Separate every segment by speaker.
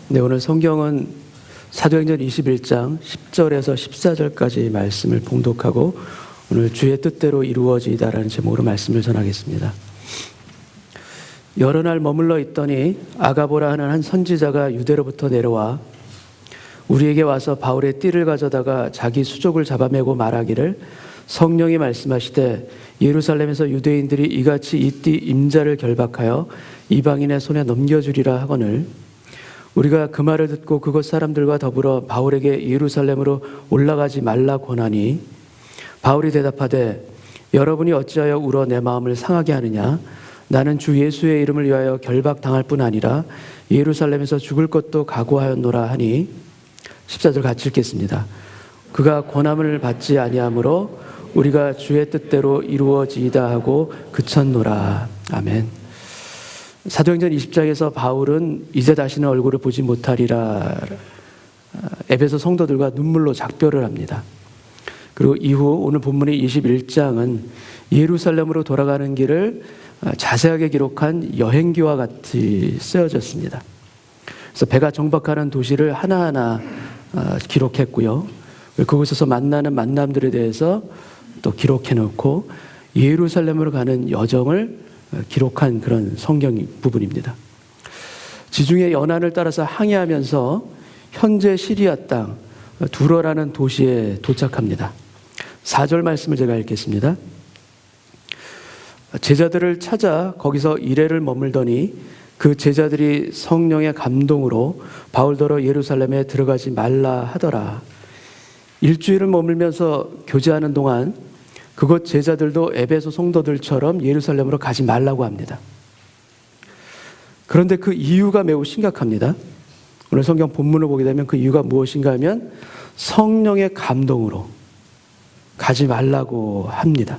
Speaker 1: 네, 오늘 성경은 사도행전 21장 10절에서 14절까지 말씀을 봉독하고 오늘 주의 뜻대로 이루어지이다라는 제목으로 말씀을 전하겠습니다. 여러 날 머물러 있더니 아가보라 하는 한 선지자가 유대로부터 내려와 우리에게 와서 바울의 띠를 가져다가 자기 수족을 잡아매고 말하기를 성령이 말씀하시되 예루살렘에서 유대인들이 이같이 이 띠 임자를 결박하여 이방인의 손에 넘겨주리라 하거늘 우리가 그 말을 듣고 그곳 사람들과 더불어 바울에게 예루살렘으로 올라가지 말라 권하니 바울이 대답하되 여러분이 어찌하여 울어 내 마음을 상하게 하느냐 나는 주 예수의 이름을 위하여 결박당할 뿐 아니라 예루살렘에서 죽을 것도 각오하였노라 하니 14절 같이 읽겠습니다. 그가 권함을 받지 아니하므로 우리가 주의 뜻대로 이루어지이다 하고 그쳤노라. 아멘. 사도행전 20장에서 바울은 이제 다시는 얼굴을 보지 못하리라 에베소 성도들과 눈물로 작별을 합니다. 그리고 이후 오늘 본문의 21장은 예루살렘으로 돌아가는 길을 자세하게 기록한 여행기와 같이 쓰여졌습니다. 그래서 배가 정박하는 도시를 하나하나 기록했고요. 그곳에서 만나는 만남들에 대해서 또 기록해 놓고 예루살렘으로 가는 여정을 기록한 그런 성경 부분입니다. 지중해 연안을 따라서 항해하면서 현재 시리아 땅 두러라는 도시에 도착합니다. 4절 말씀을 제가 읽겠습니다. 제자들을 찾아 거기서 이래를 머물더니 그 제자들이 성령의 감동으로 바울더러 예루살렘에 들어가지 말라 하더라. 일주일을 머물면서 교제하는 동안 그곳 제자들도 에베소 성도들처럼 예루살렘으로 가지 말라고 합니다. 그런데 그 이유가 매우 심각합니다. 오늘 성경 본문을 보게 되면 그 이유가 무엇인가 하면 성령의 감동으로 가지 말라고 합니다.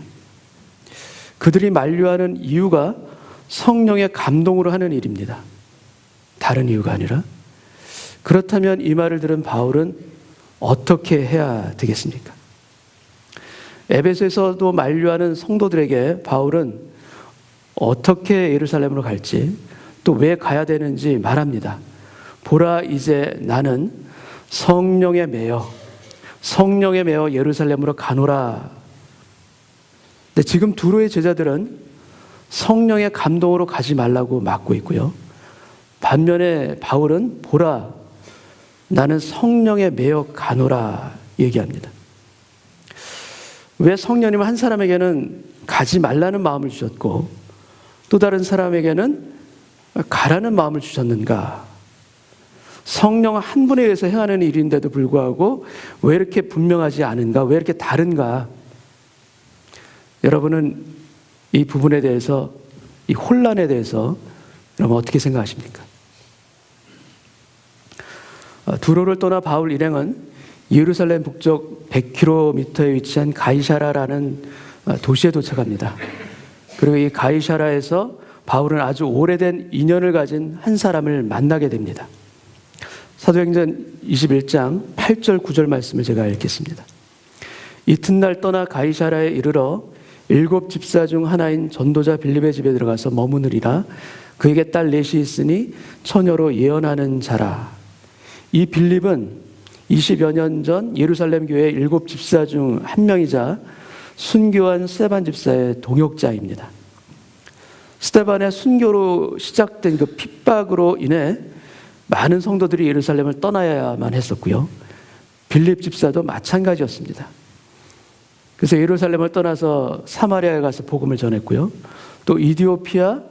Speaker 1: 그들이 만류하는 이유가 성령의 감동으로 하는 일입니다. 다른 이유가 아니라. 그렇다면 이 말을 들은 바울은 어떻게 해야 되겠습니까? 에베소에서도 만류하는 성도들에게 바울은 어떻게 예루살렘으로 갈지 또 왜 가야 되는지 말합니다. 보라 이제 나는 성령에 매여 예루살렘으로 가노라. 근데 지금 두로의 제자들은 성령의 감동으로 가지 말라고 막고 있고요. 반면에 바울은 보라 나는 성령에 매여 가노라 얘기합니다. 왜 성령님은 한 사람에게는 가지 말라는 마음을 주셨고 또 다른 사람에게는 가라는 마음을 주셨는가? 성령은 한 분에 의해서 행하는 일인데도 불구하고 왜 이렇게 분명하지 않은가? 왜 이렇게 다른가? 여러분은 이 부분에 대해서, 이 혼란에 대해서 여러분 어떻게 생각하십니까? 두로를 떠나 바울 일행은 예루살렘 북쪽 100km에 위치한 가이사라라는 도시에 도착합니다. 그리고 이 가이사라에서 바울은 아주 오래된 인연을 가진 한 사람을 만나게 됩니다. 사도행전 21장 8절 9절 말씀을 제가 읽겠습니다. 이튿날 떠나 가이사라에 이르러 7 집사 중 하나인 전도자 빌립의 집에 들어가서 머무느리라. 그에게 딸 넷이 있으니 처녀로 예언하는 자라. 이 빌립은 20여 년 전 예루살렘 교회 7 집사 중 한 명이자 순교한 스데반 집사의 동역자입니다. 스데반의 순교로 시작된 그 핍박으로 인해 많은 성도들이 예루살렘을 떠나야만 했었고요. 빌립 집사도 마찬가지였습니다. 그래서 예루살렘을 떠나서 사마리아에 가서 복음을 전했고요. 또 이디오피아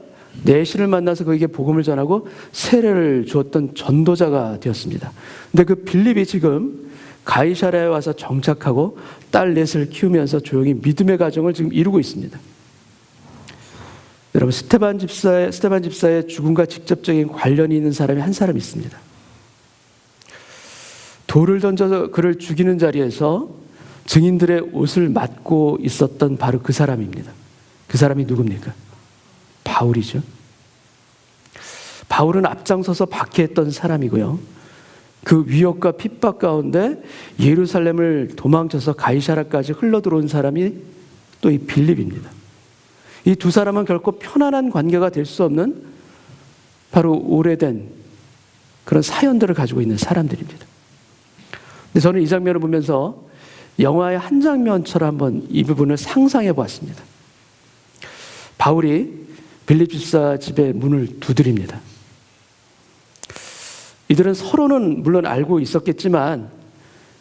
Speaker 1: 내시를 만나서 그에게 복음을 전하고 세례를 주었던 전도자가 되었습니다. 근데 그 빌립이 지금 가이사라에 와서 정착하고 딸 넷을 키우면서 조용히 믿음의 가정을 지금 이루고 있습니다. 여러분 스데반 집사의 죽음과 직접적인 관련이 있는 사람이 한 사람 있습니다. 돌을 던져서 그를 죽이는 자리에서 증인들의 옷을 맡고 있었던 바로 그 사람입니다. 그 사람이 누굽니까? 바울이죠. 바울은 앞장서서 박해했던 사람이고요. 그 위협과 핍박 가운데 예루살렘을 도망쳐서 가이사라까지 흘러들어온 사람이 또 이 빌립입니다. 이 두 사람은 결코 편안한 관계가 될 수 없는 바로 오래된 그런 사연들을 가지고 있는 사람들입니다. 근데 저는 이 장면을 보면서 영화의 한 장면처럼 한번 이 부분을 상상해 보았습니다. 바울이 빌립 집사 집의 문을 두드립니다. 이들은 서로는 물론 알고 있었겠지만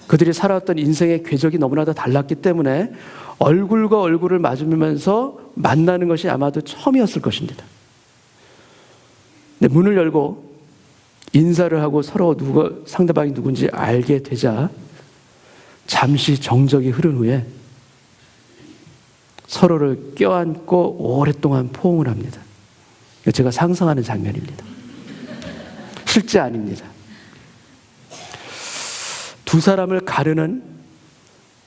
Speaker 1: 그들이 살아왔던 인생의 궤적이 너무나도 달랐기 때문에 얼굴과 얼굴을 마주보면서 만나는 것이 아마도 처음이었을 것입니다. 근데 문을 열고 인사를 하고 서로 상대방이 누군지 알게 되자 잠시 정적이 흐른 후에 서로를 껴안고 오랫동안 포옹을 합니다. 제가 상상하는 장면입니다. 실제 아닙니다. 두 사람을 가르는,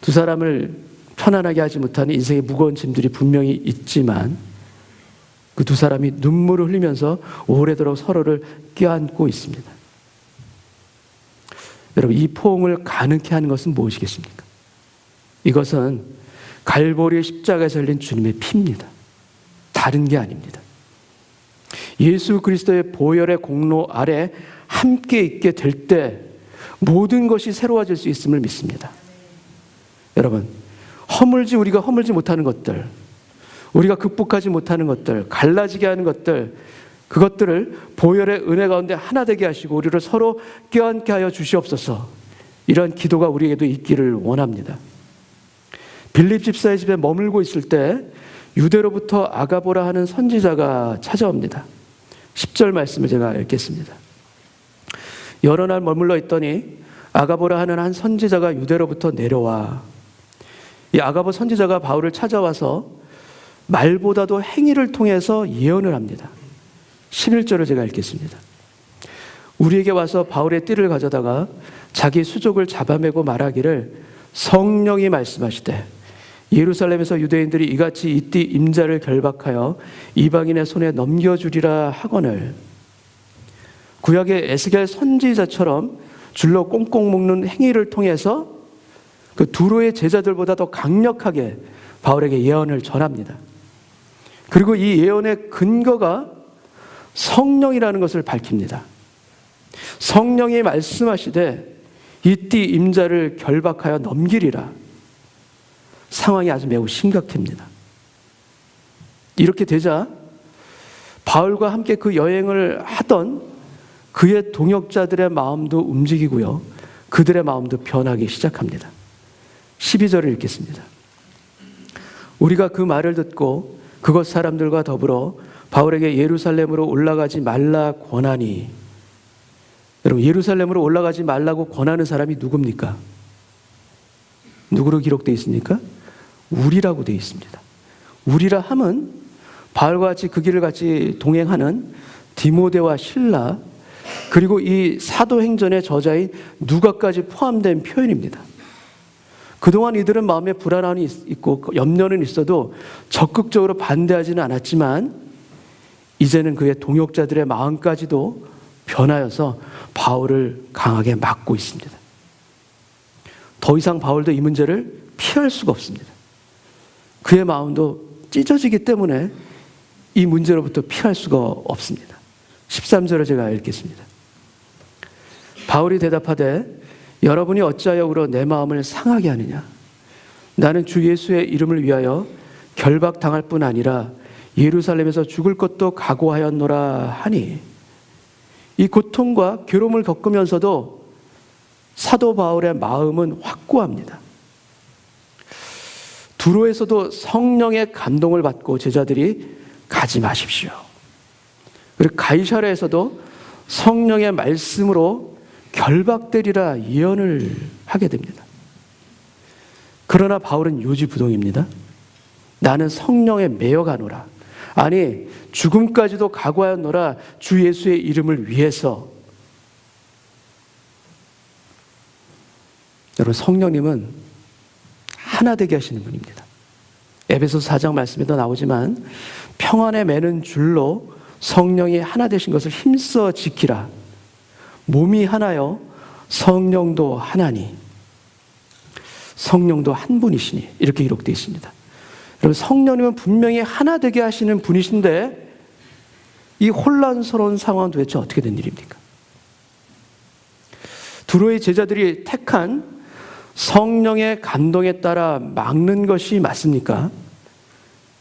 Speaker 1: 두 사람을 편안하게 하지 못하는 인생의 무거운 짐들이 분명히 있지만 그 두 사람이 눈물을 흘리면서 오래도록 서로를 껴안고 있습니다. 여러분, 이 포옹을 가능케 하는 것은 무엇이겠습니까? 이것은 갈보리 십자가에서 흘린 주님의 피입니다. 다른 게 아닙니다. 예수 그리스도의 보혈의 공로 아래 함께 있게 될 때 모든 것이 새로워질 수 있음을 믿습니다. 여러분, 우리가 허물지 못하는 것들, 우리가 극복하지 못하는 것들, 갈라지게 하는 것들, 그것들을 보혈의 은혜 가운데 하나 되게 하시고 우리를 서로 껴안게 하여 주시옵소서. 이런 기도가 우리에게도 있기를 원합니다. 빌립 집사의 집에 머물고 있을 때 유대로부터 아가보라 하는 선지자가 찾아옵니다. 10절 말씀을 제가 읽겠습니다. 여러 날 머물러 있더니 아가보라 하는 한 선지자가 유대로부터 내려와, 이 아가보 선지자가 바울을 찾아와서 말보다도 행위를 통해서 예언을 합니다. 11절을 제가 읽겠습니다. 우리에게 와서 바울의 띠를 가져다가 자기 수족을 잡아매고 말하기를 성령이 말씀하시되 예루살렘에서 유대인들이 이같이 이 띠 임자를 결박하여 이방인의 손에 넘겨주리라 하거늘. 구약의 에스겔 선지자처럼 줄로 꽁꽁 묶는 행위를 통해서 그 두로의 제자들보다 더 강력하게 바울에게 예언을 전합니다. 그리고 이 예언의 근거가 성령이라는 것을 밝힙니다. 성령이 말씀하시되 이 띠 임자를 결박하여 넘기리라. 상황이 아주 매우 심각합니다. 이렇게 되자 바울과 함께 그 여행을 하던 그의 동역자들의 마음도 움직이고요, 그들의 마음도 변하기 시작합니다. 12절을 읽겠습니다. 우리가 그 말을 듣고 그곳 사람들과 더불어 바울에게 예루살렘으로 올라가지 말라 권하니. 여러분, 예루살렘으로 올라가지 말라고 권하는 사람이 누굽니까? 누구로 기록되어 있습니까? 우리라고 되어 있습니다. 우리라 함은 바울과 같이 그 길을 같이 동행하는 디모데와 실라, 그리고 이 사도행전의 저자인 누가까지 포함된 표현입니다. 그동안 이들은 마음에 불안함이 있고 염려는 있어도 적극적으로 반대하지는 않았지만 이제는 그의 동역자들의 마음까지도 변하여서 바울을 강하게 막고 있습니다. 더 이상 바울도 이 문제를 피할 수가 없습니다. 그의 마음도 찢어지기 때문에 이 문제로부터 피할 수가 없습니다. 13절을 제가 읽겠습니다. 바울이 대답하되 여러분이 어찌하여 울어 내 마음을 상하게 하느냐. 나는 주 예수의 이름을 위하여 결박당할 뿐 아니라 예루살렘에서 죽을 것도 각오하였노라 하니. 이 고통과 괴로움을 겪으면서도 사도 바울의 마음은 확고합니다. 두로에서도 성령의 감동을 받고 제자들이 가지 마십시오. 그리고 가이사랴에서도 성령의 말씀으로 결박되리라 예언을 하게 됩니다. 그러나 바울은 요지부동입니다. 나는 성령에 매여가노라. 아니, 죽음까지도 각오하였노라. 주 예수의 이름을 위해서. 여러분, 성령님은 하나 되게 하시는 분입니다. 에베소서 4장 말씀에도 나오지만 평안에 매는 줄로 성령이 하나 되신 것을 힘써 지키라. 몸이 하나요 성령도 하나니. 성령도 한 분이시니. 이렇게 기록되어 있습니다. 여러분, 성령님은 분명히 하나 되게 하시는 분이신데 이 혼란스러운 상황은 도대체 어떻게 된 일입니까? 두로의 제자들이 택한 성령의 감동에 따라 막는 것이 맞습니까?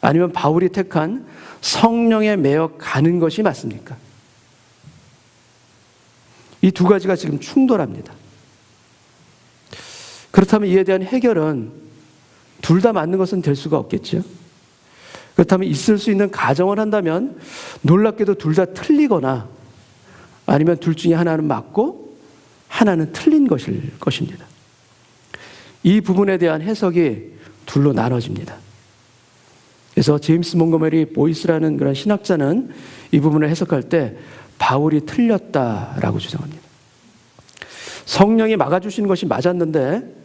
Speaker 1: 아니면 바울이 택한 성령에 매여 가는 것이 맞습니까? 이 두 가지가 지금 충돌합니다. 그렇다면 이에 대한 해결은 둘 다 맞는 것은 될 수가 없겠죠. 그렇다면 있을 수 있는 가정을 한다면 놀랍게도 둘 다 틀리거나 아니면 둘 중에 하나는 맞고 하나는 틀린 것일 것입니다. 이 부분에 대한 해석이 둘로 나눠집니다. 그래서 제임스 몬고메리 보이스라는 그런 신학자는 이 부분을 해석할 때 바울이 틀렸다라고 주장합니다. 성령이 막아주시는 것이 맞았는데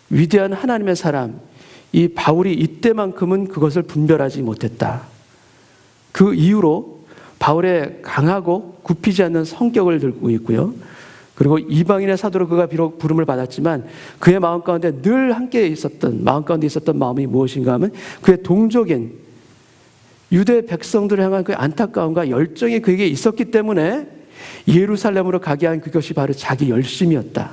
Speaker 1: 위대한 하나님의 사람, 이 바울이 이때만큼은 그것을 분별하지 못했다. 그 이후로 바울의 강하고 굽히지 않는 성격을 들고 있고요. 그리고 이방인의 사도로 그가 비록 부름을 받았지만 그의 마음 가운데 늘 함께 있었던, 마음 가운데 있었던 마음이 무엇인가 하면 그의 동족인 유대 백성들을 향한 그 안타까움과 열정이 그에게 있었기 때문에 예루살렘으로 가게 한 그것이 바로 자기 열심이었다.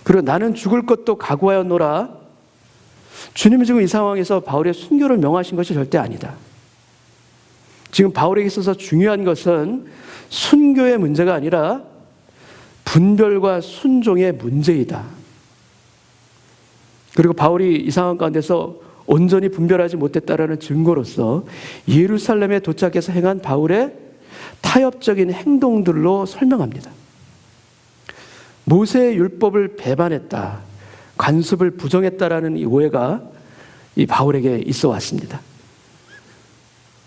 Speaker 1: 그리고 나는 죽을 것도 각오하였노라. 주님이 지금 이 상황에서 바울의 순교를 명하신 것이 절대 아니다. 지금 바울에게 있어서 중요한 것은 순교의 문제가 아니라 분별과 순종의 문제이다. 그리고 바울이 이 상황 가운데서 온전히 분별하지 못했다라는 증거로서 예루살렘에 도착해서 행한 바울의 타협적인 행동들로 설명합니다. 모세의 율법을 배반했다, 관습을 부정했다라는 이 오해가 이 바울에게 있어 왔습니다.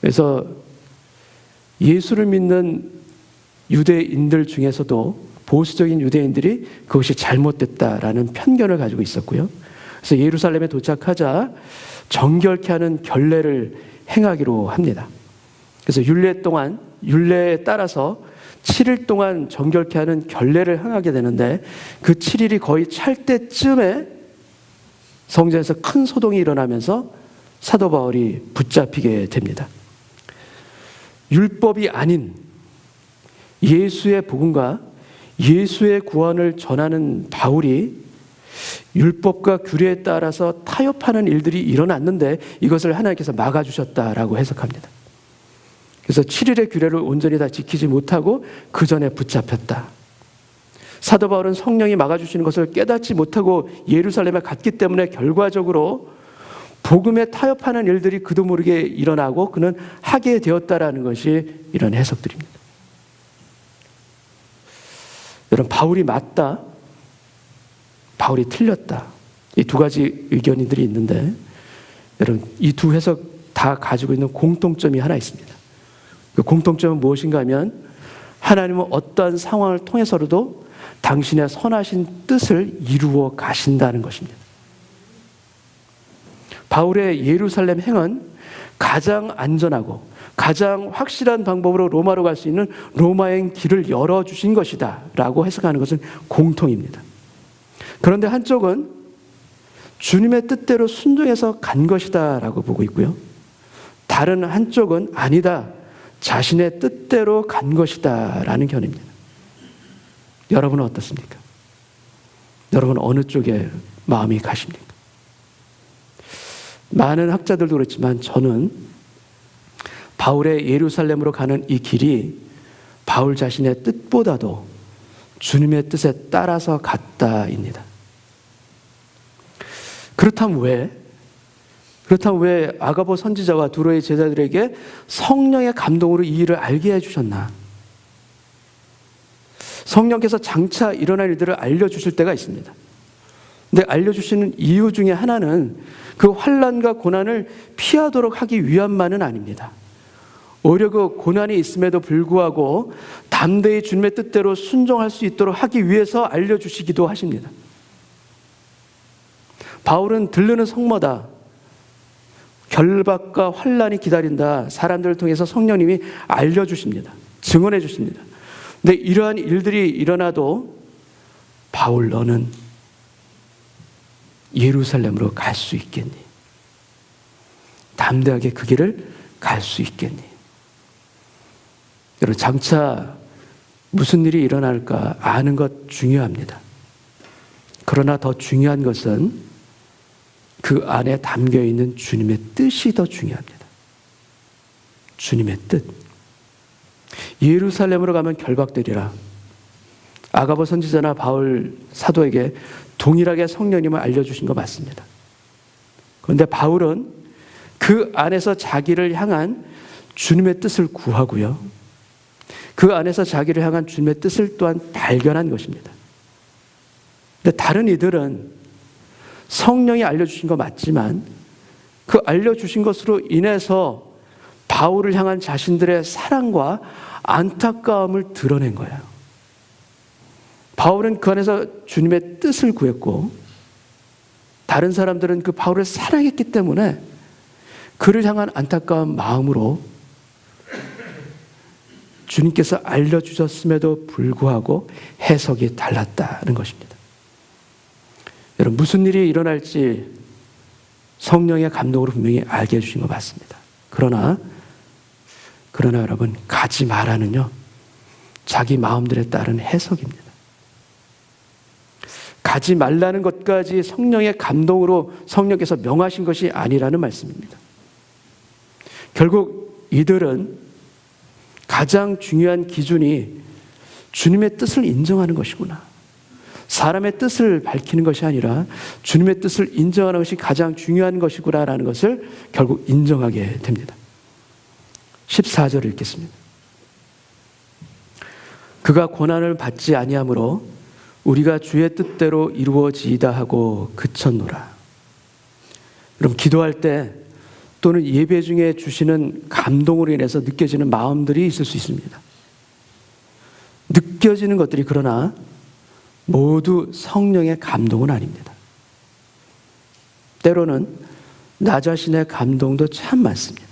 Speaker 1: 그래서 예수를 믿는 유대인들 중에서도 보수적인 유대인들이 그것이 잘못됐다라는 편견을 가지고 있었고요. 그래서 예루살렘에 도착하자 정결케 하는 결례를 행하기로 합니다. 그래서 율례에 따라서 7일 동안 정결케 하는 결례를 행하게 되는데 그 7일이 거의 찰 때쯤에 성전에서 큰 소동이 일어나면서 사도 바울이 붙잡히게 됩니다. 율법이 아닌 예수의 복음과 예수의 구원을 전하는 바울이 율법과 규례에 따라서 타협하는 일들이 일어났는데 이것을 하나님께서 막아주셨다라고 해석합니다. 그래서 7일의 규례를 온전히 다 지키지 못하고 그 전에 붙잡혔다. 사도 바울은 성령이 막아주시는 것을 깨닫지 못하고 예루살렘에 갔기 때문에 결과적으로 복음에 타협하는 일들이 그도 모르게 일어나고 그는 하게 되었다라는 것이 이런 해석들입니다. 여러분, 바울이 맞다, 바울이 틀렸다, 이 두 가지 의견들이 있는데 여러분, 이 두 해석 다 가지고 있는 공통점이 하나 있습니다. 그 공통점은 무엇인가 하면 하나님은 어떠한 상황을 통해서라도 당신의 선하신 뜻을 이루어 가신다는 것입니다. 바울의 예루살렘 행은 가장 안전하고 가장 확실한 방법으로 로마로 갈 수 있는 로마행 길을 열어주신 것이다 라고 해석하는 것은 공통입니다. 그런데 한쪽은 주님의 뜻대로 순종해서 간 것이다 라고 보고 있고요. 다른 한쪽은 아니다, 자신의 뜻대로 간 것이다 라는 견해입니다. 여러분은 어떻습니까? 여러분은 어느 쪽에 마음이 가십니까? 많은 학자들도 그렇지만 저는 바울의 예루살렘으로 가는 이 길이 바울 자신의 뜻보다도 주님의 뜻에 따라서 갔다입니다. 그렇다면 왜 아가보 선지자와 두로의 제자들에게 성령의 감동으로 이 일을 알게 해주셨나? 성령께서 장차 일어날 일들을 알려주실 때가 있습니다. 근데 알려주시는 이유 중에 하나는 그 환난과 고난을 피하도록 하기 위함만은 아닙니다. 오히려 그 고난이 있음에도 불구하고 담대히 주님의 뜻대로 순종할 수 있도록 하기 위해서 알려주시기도 하십니다. 바울은 들르는 성모다, 결박과 환난이 기다린다, 사람들을 통해서 성령님이 알려주십니다. 증언해 주십니다. 근데 이러한 일들이 일어나도 바울, 너는 예루살렘으로 갈 수 있겠니? 담대하게 그 길을 갈 수 있겠니? 여러분, 장차 무슨 일이 일어날까 아는 것 중요합니다. 그러나 더 중요한 것은 그 안에 담겨 있는 주님의 뜻이 더 중요합니다. 주님의 뜻. 예루살렘으로 가면 결박되리라. 아가보 선지자나 바울 사도에게 동일하게 성령님을 알려주신 거 맞습니다. 그런데 바울은 그 안에서 자기를 향한 주님의 뜻을 구하고요. 그 안에서 자기를 향한 주님의 뜻을 또한 발견한 것입니다. 근데 다른 이들은 성령이 알려주신 거 맞지만 그 알려주신 것으로 인해서 바울을 향한 자신들의 사랑과 안타까움을 드러낸 거예요. 바울은 그 안에서 주님의 뜻을 구했고 다른 사람들은 그 바울을 사랑했기 때문에 그를 향한 안타까운 마음으로 주님께서 알려주셨음에도 불구하고 해석이 달랐다는 것입니다. 여러분, 무슨 일이 일어날지 성령의 감동으로 분명히 알게 해주신 것 맞습니다. 그러나 여러분, 가지 마라는요, 자기 마음들에 따른 해석입니다. 가지 말라는 것까지 성령의 감동으로 성령께서 명하신 것이 아니라는 말씀입니다. 결국 이들은 가장 중요한 기준이 주님의 뜻을 인정하는 것이구나. 사람의 뜻을 밝히는 것이 아니라 주님의 뜻을 인정하는 것이 가장 중요한 것이구나라는 것을 결국 인정하게 됩니다. 14절을 읽겠습니다. 그가 고난을 받지 아니하므로 우리가 주의 뜻대로 이루어지이다 하고 그쳤노라. 여러분, 기도할 때 또는 예배 중에 주시는 감동으로 인해서 느껴지는 마음들이 있을 수 있습니다. 느껴지는 것들이 그러나 모두 성령의 감동은 아닙니다. 때로는 나 자신의 감동도 참 많습니다.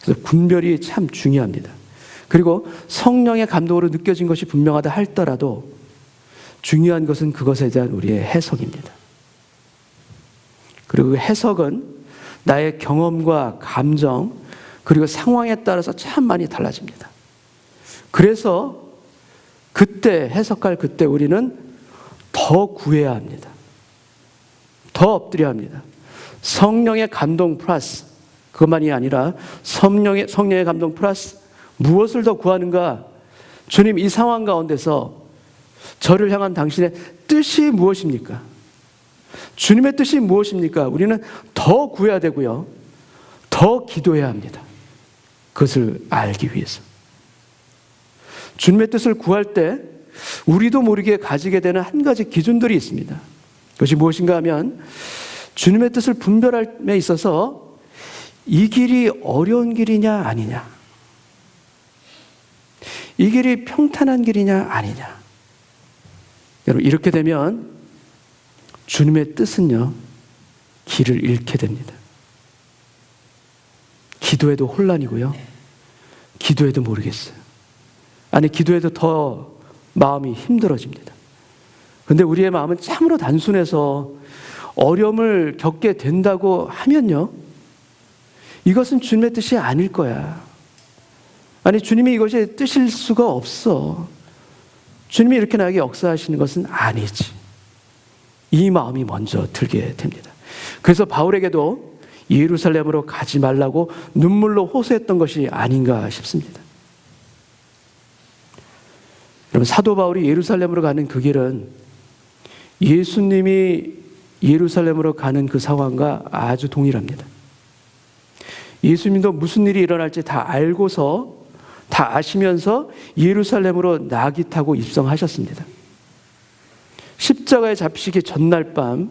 Speaker 1: 그래서 분별이 참 중요합니다. 그리고 성령의 감동으로 느껴진 것이 분명하다 할지라도 중요한 것은 그것에 대한 우리의 해석입니다. 그리고 그 해석은 나의 경험과 감정 그리고 상황에 따라서 참 많이 달라집니다. 그래서 그때 해석할 그때 우리는 더 구해야 합니다. 더 엎드려야 합니다. 성령의 감동 플러스 그것만이 아니라 성령의 감동 플러스 무엇을 더 구하는가? 주님, 이 상황 가운데서 저를 향한 당신의 뜻이 무엇입니까? 주님의 뜻이 무엇입니까? 우리는 더 구해야 되고요. 더 기도해야 합니다. 그것을 알기 위해서. 주님의 뜻을 구할 때 우리도 모르게 가지게 되는 한 가지 기준들이 있습니다. 그것이 무엇인가 하면 주님의 뜻을 분별함에 있어서 이 길이 어려운 길이냐 아니냐, 이 길이 평탄한 길이냐 아니냐. 여러분, 이렇게 되면 주님의 뜻은요, 길을 잃게 됩니다. 기도해도 혼란이고요. 기도해도 모르겠어요. 아니, 기도해도 더 마음이 힘들어집니다. 그런데 우리의 마음은 참으로 단순해서 어려움을 겪게 된다고 하면요, 이것은 주님의 뜻이 아닐 거야. 아니, 주님이 이것이 뜻일 수가 없어. 주님이 이렇게 나에게 역사하시는 것은 아니지. 이 마음이 먼저 들게 됩니다. 그래서 바울에게도 예루살렘으로 가지 말라고 눈물로 호소했던 것이 아닌가 싶습니다. 여러분, 사도 바울이 예루살렘으로 가는 그 길은 예수님이 예루살렘으로 가는 그 상황과 아주 동일합니다. 예수님도 무슨 일이 일어날지 다 알고서, 다 아시면서 예루살렘으로 나귀 타고 입성하셨습니다. 십자가에 잡히시기 전날 밤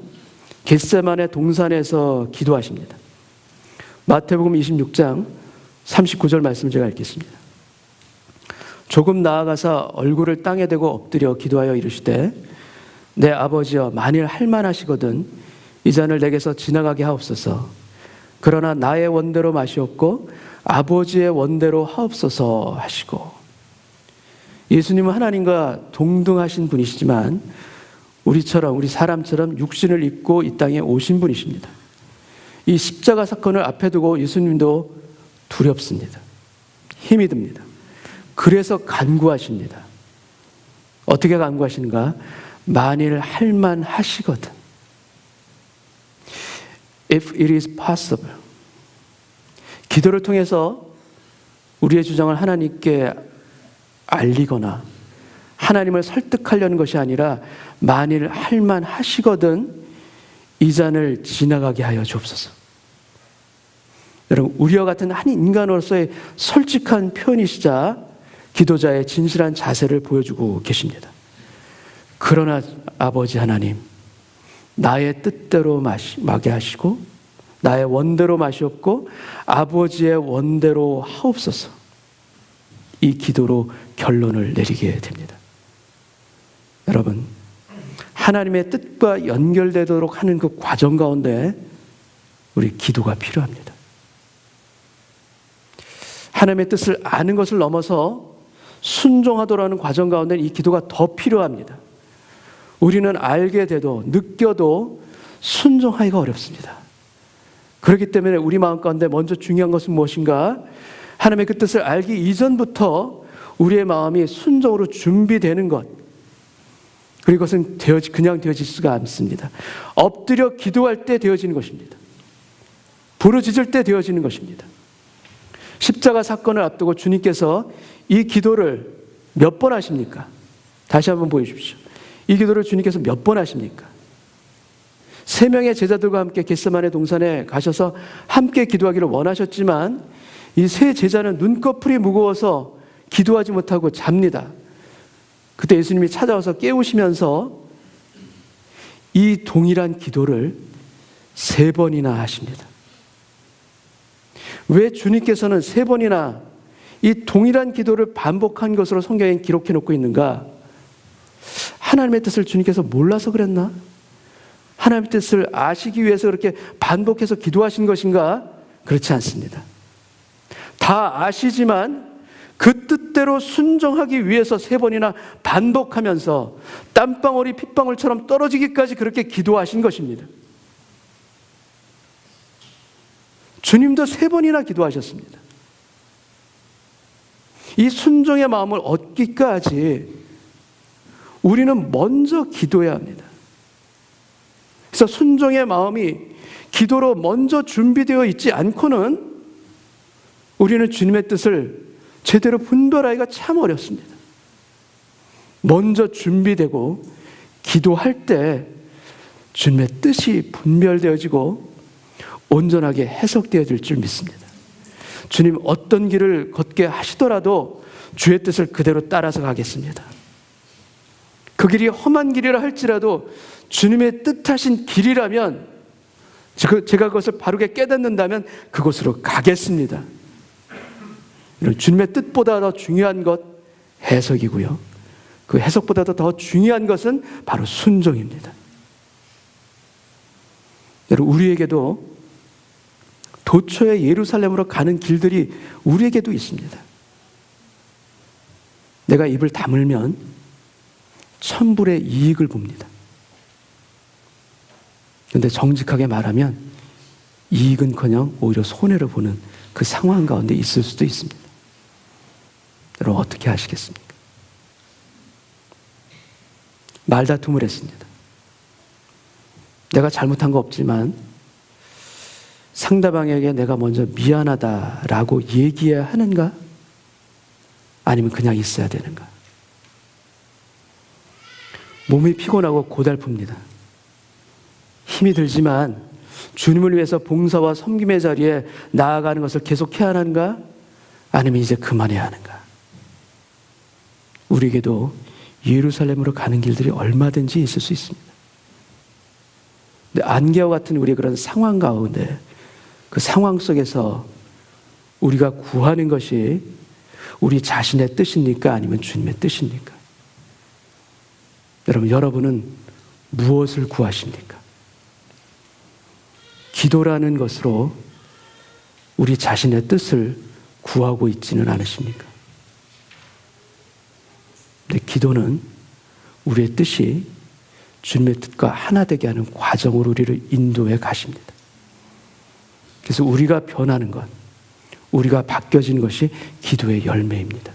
Speaker 1: 겟세마네 동산에서 기도하십니다. 마태복음 26장 39절 말씀 제가 읽겠습니다. 조금 나아가사 얼굴을 땅에 대고 엎드려 기도하여 이르시되 내 아버지여, 만일 할만하시거든 이 잔을 내게서 지나가게 하옵소서. 그러나 나의 원대로 마시옵고 아버지의 원대로 하옵소서 하시고. 예수님은 하나님과 동등하신 분이시지만 우리처럼, 우리 사람처럼 육신을 입고 이 땅에 오신 분이십니다. 이 십자가 사건을 앞에 두고 예수님도 두렵습니다. 힘이 듭니다. 그래서 간구하십니다. 어떻게 간구하시는가? 만일 할만하시거든. If it is possible. 기도를 통해서 우리의 주장을 하나님께 알리거나 하나님을 설득하려는 것이 아니라 만일 할만하시거든 이 잔을 지나가게 하여 주옵소서. 여러분, 우리와 같은 한 인간으로서의 솔직한 표현이시자 기도자의 진실한 자세를 보여주고 계십니다. 그러나 아버지 하나님, 나의 뜻대로 마게 하시고 나의 원대로 마시옵고 아버지의 원대로 하옵소서. 이 기도로 결론을 내리게 됩니다. 여러분, 하나님의 뜻과 연결되도록 하는 그 과정 가운데 우리 기도가 필요합니다. 하나님의 뜻을 아는 것을 넘어서 순종하도록 하는 과정 가운데 이 기도가 더 필요합니다. 우리는 알게 돼도 느껴도 순종하기가 어렵습니다. 그렇기 때문에 우리 마음 가운데 먼저 중요한 것은 무엇인가? 하나님의 그 뜻을 알기 이전부터 우리의 마음이 순종으로 준비되는 것. 그리고 그것은 그냥 되어질 수가 없습니다. 엎드려 기도할 때 되어지는 것입니다. 부르짖을 때 되어지는 것입니다. 십자가 사건을 앞두고 주님께서 이 기도를 몇 번 하십니까? 다시 한번 보여주십시오. 이 기도를 주님께서 몇 번 하십니까? 3명의 제자들과 함께 겟세마네 동산에 가셔서 함께 기도하기를 원하셨지만 이 3 제자는 눈꺼풀이 무거워서 기도하지 못하고 잡니다. 그때 예수님이 찾아와서 깨우시면서 이 동일한 기도를 3번이나 하십니다. 왜 주님께서는 3번이나 이 동일한 기도를 반복한 것으로 성경에 기록해 놓고 있는가? 하나님의 뜻을 주님께서 몰라서 그랬나? 하나님의 뜻을 아시기 위해서 그렇게 반복해서 기도하신 것인가? 그렇지 않습니다. 다 아시지만 그 뜻대로 순종하기 위해서 3번이나 반복하면서 땀방울이 핏방울처럼 떨어지기까지 그렇게 기도하신 것입니다. 주님도 3번이나 기도하셨습니다. 이 순종의 마음을 얻기까지 우리는 먼저 기도해야 합니다. 그래서 순종의 마음이 기도로 먼저 준비되어 있지 않고는 우리는 주님의 뜻을 제대로 분별하기가 참 어렵습니다. 먼저 준비되고 기도할 때 주님의 뜻이 분별되어지고 온전하게 해석되어질 줄 믿습니다. 주님 어떤 길을 걷게 하시더라도 주의 뜻을 그대로 따라서 가겠습니다. 그 길이 험한 길이라 할지라도 주님의 뜻하신 길이라면 제가 그것을 바르게 깨닫는다면 그곳으로 가겠습니다. 주님의 뜻보다 더 중요한 것 해석이고요. 그 해석보다도 더 중요한 것은 바로 순종입니다. 여러분, 우리에게도 도처의 예루살렘으로 가는 길들이 우리에게도 있습니다. 내가 입을 다물면 천불의 이익을 봅니다. 그런데 정직하게 말하면 이익은커녕 오히려 손해를 보는 그 상황 가운데 있을 수도 있습니다. 여러분 어떻게 하시겠습니까? 말다툼을 했습니다. 내가 잘못한 거 없지만 상대방에게 내가 먼저 미안하다라고 얘기해야 하는가? 아니면 그냥 있어야 되는가? 몸이 피곤하고 고달픕니다. 힘이 들지만 주님을 위해서 봉사와 섬김의 자리에 나아가는 것을 계속해야 하는가? 아니면 이제 그만해야 하는가? 우리에게도 예루살렘으로 가는 길들이 얼마든지 있을 수 있습니다. 근데 안개와 같은 우리의 그런 상황 가운데 그 상황 속에서 우리가 구하는 것이 우리 자신의 뜻입니까? 아니면 주님의 뜻입니까? 여러분은 무엇을 구하십니까? 기도라는 것으로 우리 자신의 뜻을 구하고 있지는 않으십니까? 근데 기도는 우리의 뜻이 주님의 뜻과 하나 되게 하는 과정으로 우리를 인도해 가십니다. 그래서 우리가 변하는 것, 우리가 바뀌어지는 것이 기도의 열매입니다.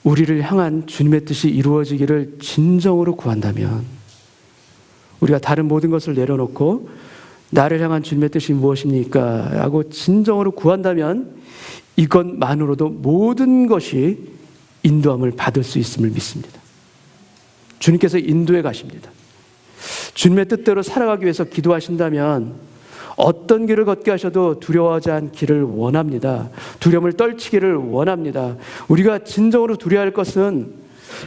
Speaker 1: 우리를 향한 주님의 뜻이 이루어지기를 진정으로 구한다면, 우리가 다른 모든 것을 내려놓고 나를 향한 주님의 뜻이 무엇입니까? 하고 진정으로 구한다면 이것만으로도 모든 것이 인도함을 받을 수 있음을 믿습니다. 주님께서 인도해 가십니다. 주님의 뜻대로 살아가기 위해서 기도하신다면 어떤 길을 걷게 하셔도 두려워하지 않기를 원합니다. 두려움을 떨치기를 원합니다. 우리가 진정으로 두려워할 것은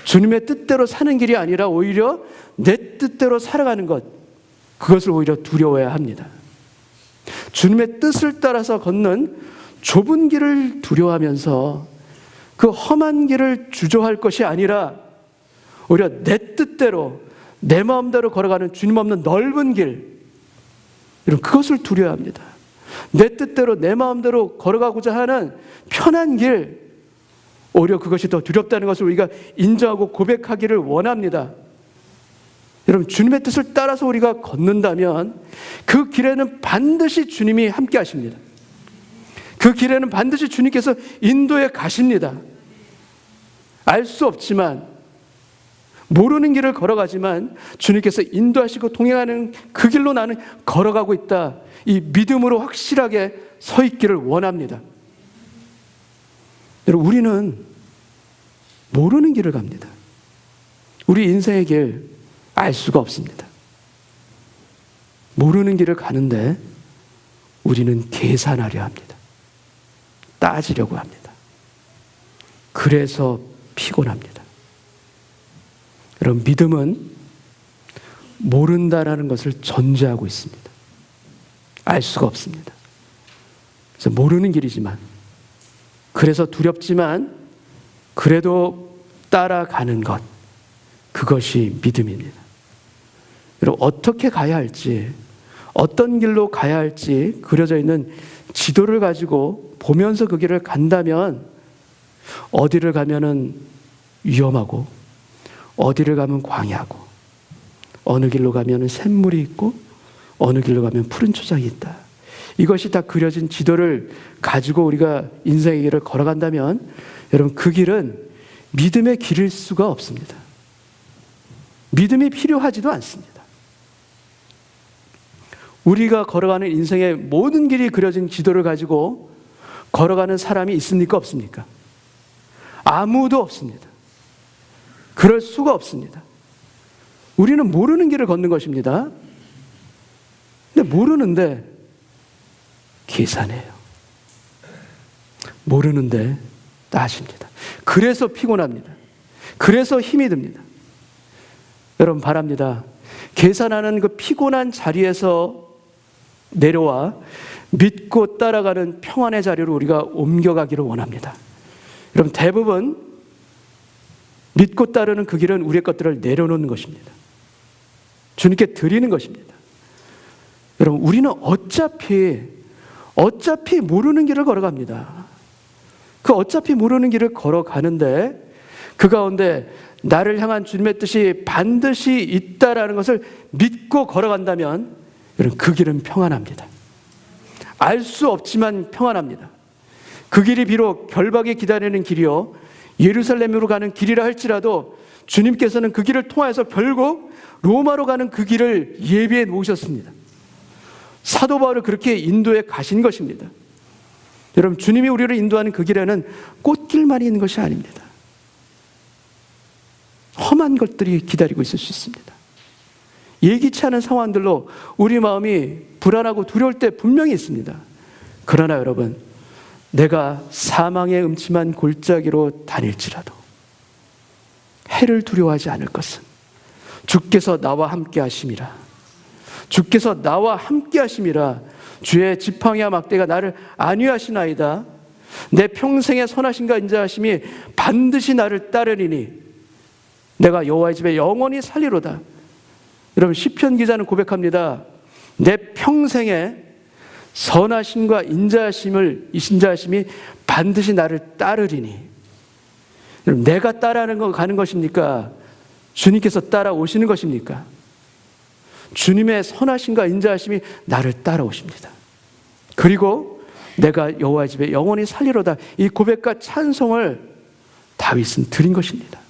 Speaker 1: 주님의 뜻대로 사는 길이 아니라 오히려 내 뜻대로 살아가는 것, 그것을 오히려 두려워해야 합니다. 주님의 뜻을 따라서 걷는 좁은 길을 두려워하면서 그 험한 길을 주저할 것이 아니라 오히려 내 뜻대로, 내 마음대로 걸어가는 주님 없는 넓은 길, 여러분, 그것을 두려워합니다. 내 뜻대로, 내 마음대로 걸어가고자 하는 편한 길, 오히려 그것이 더 두렵다는 것을 우리가 인정하고 고백하기를 원합니다. 여러분, 주님의 뜻을 따라서 우리가 걷는다면 그 길에는 반드시 주님이 함께 하십니다. 그 길에는 반드시 주님께서 인도해 가십니다. 알 수 없지만, 모르는 길을 걸어가지만 주님께서 인도하시고 동행하는 그 길로 나는 걸어가고 있다, 이 믿음으로 확실하게 서 있기를 원합니다. 여러분, 우리는 모르는 길을 갑니다. 우리 인생의 길 알 수가 없습니다. 모르는 길을 가는데 우리는 계산하려 합니다. 따지려고 합니다. 그래서 피곤합니다. 여러분, 믿음은 모른다라는 것을 전제하고 있습니다. 알 수가 없습니다. 그래서 모르는 길이지만, 그래서 두렵지만 그래도 따라가는 것, 그것이 믿음입니다. 여러분, 어떻게 가야 할지, 어떤 길로 가야 할지 그려져 있는 지도를 가지고 보면서 그 길을 간다면 어디를 가면은 위험하고, 어디를 가면 광야고, 어느 길로 가면은 샘물이 있고, 어느 길로 가면 푸른 초장이 있다, 이것이 다 그려진 지도를 가지고 우리가 인생의 길을 걸어간다면 여러분, 그 길은 믿음의 길일 수가 없습니다. 믿음이 필요하지도 않습니다. 우리가 걸어가는 인생의 모든 길이 그려진 지도를 가지고 걸어가는 사람이 있습니까? 없습니까? 아무도 없습니다. 그럴 수가 없습니다. 우리는 모르는 길을 걷는 것입니다. 근데 모르는데 계산해요. 모르는데 따집니다. 그래서 피곤합니다. 그래서 힘이 듭니다. 여러분, 바랍니다. 계산하는 그 피곤한 자리에서 내려와 믿고 따라가는 평안의 자리로 우리가 옮겨가기를 원합니다. 여러분, 대부분 믿고 따르는 그 길은 우리의 것들을 내려놓는 것입니다. 주님께 드리는 것입니다. 여러분, 우리는 어차피 모르는 길을 걸어갑니다. 그 어차피 모르는 길을 걸어가는데 그 가운데 나를 향한 주님의 뜻이 반드시 있다라는 것을 믿고 걸어간다면 여러분, 그 길은 평안합니다. 알 수 없지만 평안합니다. 그 길이 비록 결박이 기다리는 길이요 예루살렘으로 가는 길이라 할지라도 주님께서는 그 길을 통해서 결국 로마로 가는 그 길을 예비해 놓으셨습니다. 사도 바울을 그렇게 인도해 가신 것입니다. 여러분, 주님이 우리를 인도하는 그 길에는 꽃길만 있는 것이 아닙니다. 험한 것들이 기다리고 있을 수 있습니다. 예기치 않은 상황들로 우리 마음이 불안하고 두려울 때 분명히 있습니다. 그러나 여러분, 내가 사망의 음침한 골짜기로 다닐지라도 해를 두려워하지 않을 것은 주께서 나와 함께 하심이라. 주께서 나와 함께 하심이라. 주의 지팡이와 막대가 나를 안위하시나이다. 내 평생의 선하심과 인자하심이 반드시 나를 따르리니 내가 여호와의 집에 영원히 살리로다. 여러분, 시편 기자는 고백합니다. 내 평생에 선하심과 인자하심이 반드시 나를 따르리니. 여러분, 내가 따라하는 거 가는 것입니까? 주님께서 따라오시는 것입니까? 주님의 선하심과 인자하심이 나를 따라오십니다. 그리고 내가 여호와의 집에 영원히 살리로다, 이 고백과 찬송을 다윗은 드린 것입니다.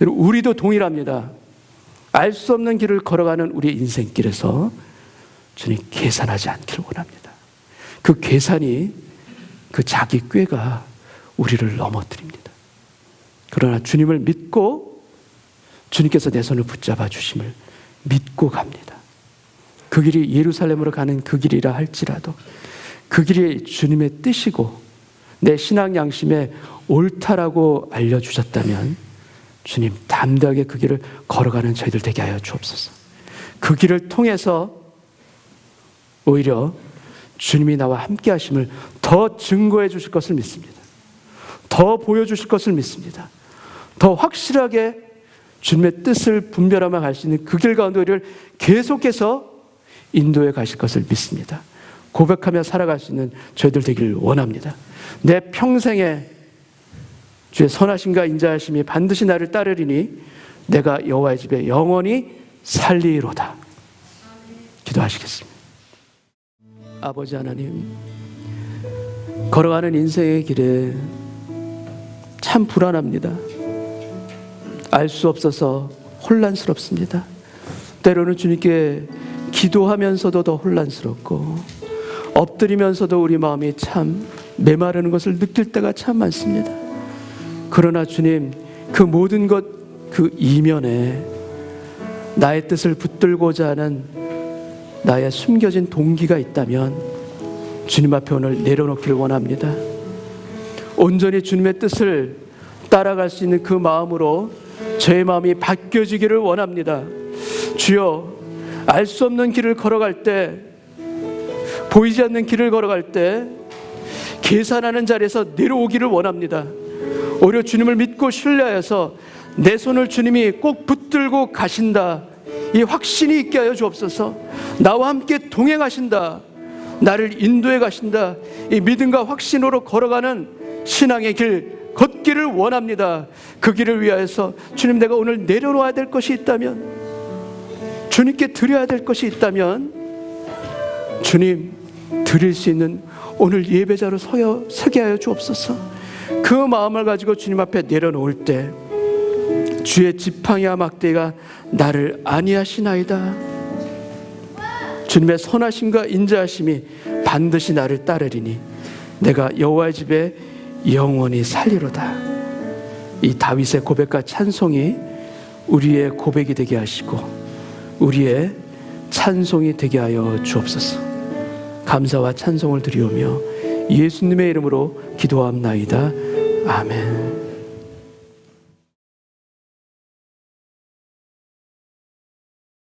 Speaker 1: 여러분, 우리도 동일합니다. 알 수 없는 길을 걸어가는 우리 인생길에서 주님 계산하지 않기를 원합니다. 그 계산이, 그 자기 꾀가 우리를 넘어뜨립니다. 그러나 주님을 믿고 주님께서 내 손을 붙잡아 주심을 믿고 갑니다. 그 길이 예루살렘으로 가는 그 길이라 할지라도 그 길이 주님의 뜻이고 내 신앙 양심에 옳다라고 알려주셨다면 주님 담대하게 그 길을 걸어가는 저희들 되게 하여 주옵소서. 그 길을 통해서 오히려 주님이 나와 함께 하심을 더 증거해 주실 것을 믿습니다. 더 보여주실 것을 믿습니다. 더 확실하게 주님의 뜻을 분별하며 갈 수 있는 그 길 가운데 우리를 계속해서 인도해 가실 것을 믿습니다. 고백하며 살아갈 수 있는 저희들 되기를 원합니다. 내 평생에 주의 선하심과 인자하심이 반드시 나를 따르리니 내가 여호와의 집에 영원히 살리로다. 기도하시겠습니다. 아버지 하나님, 걸어가는 인생의 길에 참 불안합니다. 알 수 없어서 혼란스럽습니다. 때로는 주님께 기도하면서도 더 혼란스럽고 엎드리면서도 우리 마음이 참 메마르는 것을 느낄 때가 참 많습니다. 그러나 주님, 그 모든 것 그 이면에 나의 뜻을 붙들고자 하는 나의 숨겨진 동기가 있다면 주님 앞에 오늘 내려놓기를 원합니다. 온전히 주님의 뜻을 따라갈 수 있는 그 마음으로 저의 마음이 바뀌어지기를 원합니다. 주여, 알 수 없는 길을 걸어갈 때, 보이지 않는 길을 걸어갈 때 계산하는 자리에서 내려오기를 원합니다. 오히려 주님을 믿고 신뢰하여서 내 손을 주님이 꼭 붙들고 가신다, 이 확신이 있게 하여 주옵소서. 나와 함께 동행하신다, 나를 인도해 가신다, 이 믿음과 확신으로 걸어가는 신앙의 길 걷기를 원합니다. 그 길을 위하여서 주님, 내가 오늘 내려놓아야 될 것이 있다면, 주님께 드려야 될 것이 있다면 주님 드릴 수 있는 오늘 예배자로 서게 하여 주옵소서. 그 마음을 가지고 주님 앞에 내려놓을 때 주의 지팡이와 막대가 나를 안위하시나이다. 주님의 선하심과 인자하심이 반드시 나를 따르리니 내가 여호와의 집에 영원히 살리로다. 이 다윗의 고백과 찬송이 우리의 고백이 되게 하시고 우리의 찬송이 되게 하여 주옵소서. 감사와 찬송을 드리오며 예수님의 이름으로 기도합나이다. 아멘.